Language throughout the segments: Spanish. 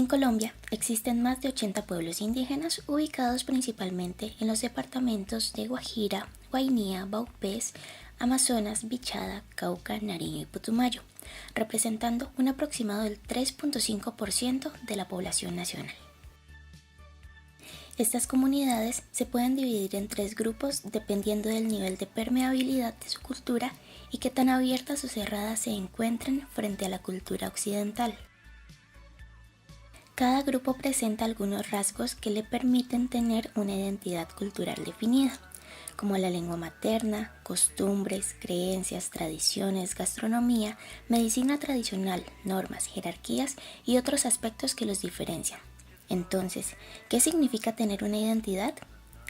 En Colombia existen más de 80 pueblos indígenas ubicados principalmente en los departamentos de Guajira, Guainía, Vaupés, Amazonas, Bichada, Cauca, Nariño y Putumayo, representando un aproximado del 3.5% de la población nacional. Estas comunidades se pueden dividir en 3 grupos dependiendo del nivel de permeabilidad de su cultura y qué tan abiertas o cerradas se encuentren frente a la cultura occidental. Cada grupo presenta algunos rasgos que le permiten tener una identidad cultural definida, como la lengua materna, costumbres, creencias, tradiciones, gastronomía, medicina tradicional, normas, jerarquías y otros aspectos que los diferencian. Entonces, ¿qué significa tener una identidad?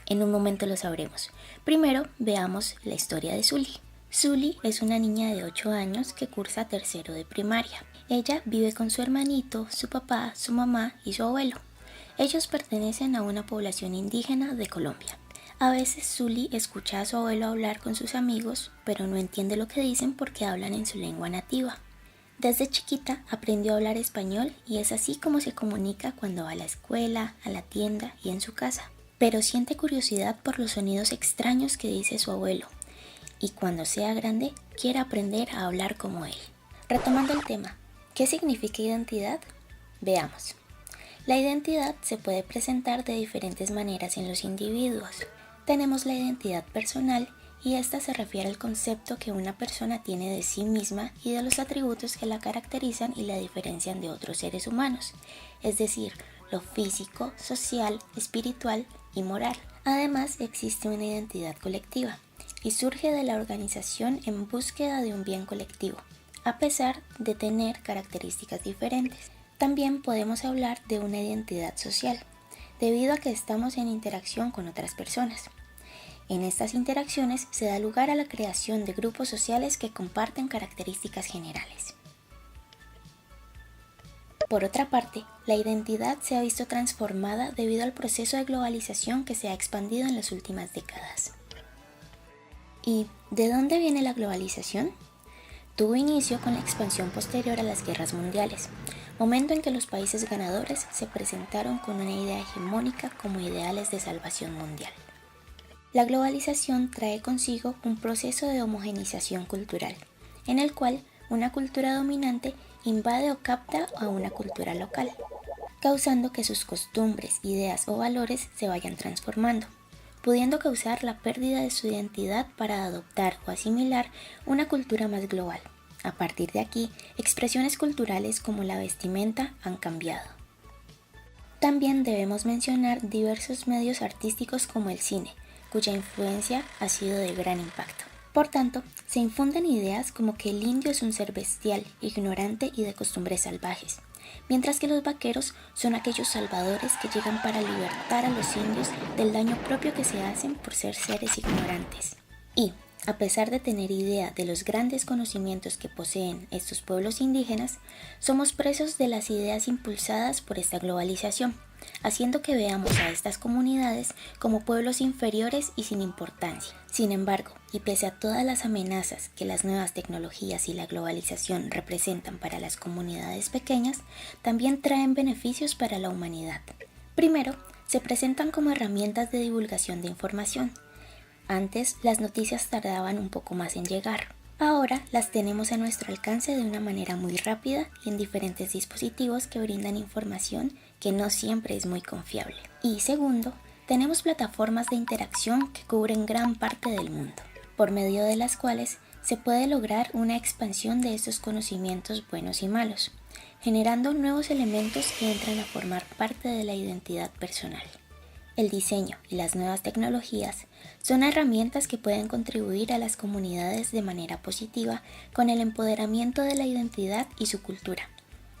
En un momento lo sabremos. Primero, veamos la historia de Zuli. Zuli es una niña de 8 años que cursa tercero de primaria. Ella vive con su hermanito, su papá, su mamá y su abuelo. Ellos pertenecen a una población indígena de Colombia. A veces Zuli escucha a su abuelo hablar con sus amigos, pero no entiende lo que dicen porque hablan en su lengua nativa. Desde chiquita aprendió a hablar español y es así como se comunica cuando va a la escuela, a la tienda y en su casa. Pero siente curiosidad por los sonidos extraños que dice su abuelo y cuando sea grande quiere aprender a hablar como él. Retomando el tema, ¿qué significa identidad? Veamos. La identidad se puede presentar de diferentes maneras en los individuos. Tenemos la identidad personal y esta se refiere al concepto que una persona tiene de sí misma y de los atributos que la caracterizan y la diferencian de otros seres humanos, es decir, lo físico, social, espiritual y moral. Además, existe una identidad colectiva y surge de la organización en búsqueda de un bien colectivo, a pesar de tener características diferentes. También podemos hablar de una identidad social, debido a que estamos en interacción con otras personas. En estas interacciones se da lugar a la creación de grupos sociales que comparten características generales. Por otra parte, la identidad se ha visto transformada debido al proceso de globalización que se ha expandido en las últimas décadas. ¿Y de dónde viene la globalización? Tuvo inicio con la expansión posterior a las guerras mundiales, momento en que los países ganadores se presentaron con una idea hegemónica como ideales de salvación mundial. La globalización trae consigo un proceso de homogenización cultural, en el cual una cultura dominante invade o capta a una cultura local, causando que sus costumbres, ideas o valores se vayan transformando, pudiendo causar la pérdida de su identidad para adoptar o asimilar una cultura más global. A partir de aquí, expresiones culturales como la vestimenta han cambiado. También debemos mencionar diversos medios artísticos como el cine, cuya influencia ha sido de gran impacto. Por tanto, se infunden ideas como que el indio es un ser bestial, ignorante y de costumbres salvajes, mientras que los vaqueros son aquellos salvadores que llegan para libertar a los indios del daño propio que se hacen por ser seres ignorantes. Y, a pesar de tener idea de los grandes conocimientos que poseen estos pueblos indígenas, somos presos de las ideas impulsadas por esta globalización, haciendo que veamos a estas comunidades como pueblos inferiores y sin importancia. Sin embargo, y pese a todas las amenazas que las nuevas tecnologías y la globalización representan para las comunidades pequeñas, también traen beneficios para la humanidad. Primero, se presentan como herramientas de divulgación de información. Antes, las noticias tardaban un poco más en llegar. Ahora las tenemos a nuestro alcance de una manera muy rápida y en diferentes dispositivos que brindan información que no siempre es muy confiable. Y segundo, tenemos plataformas de interacción que cubren gran parte del mundo, por medio de las cuales se puede lograr una expansión de estos conocimientos buenos y malos, generando nuevos elementos que entran a formar parte de la identidad personal. El diseño y las nuevas tecnologías son herramientas que pueden contribuir a las comunidades de manera positiva con el empoderamiento de la identidad y su cultura,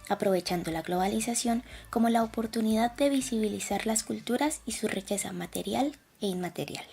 aprovechando la globalización como la oportunidad de visibilizar las culturas y su riqueza material e inmaterial.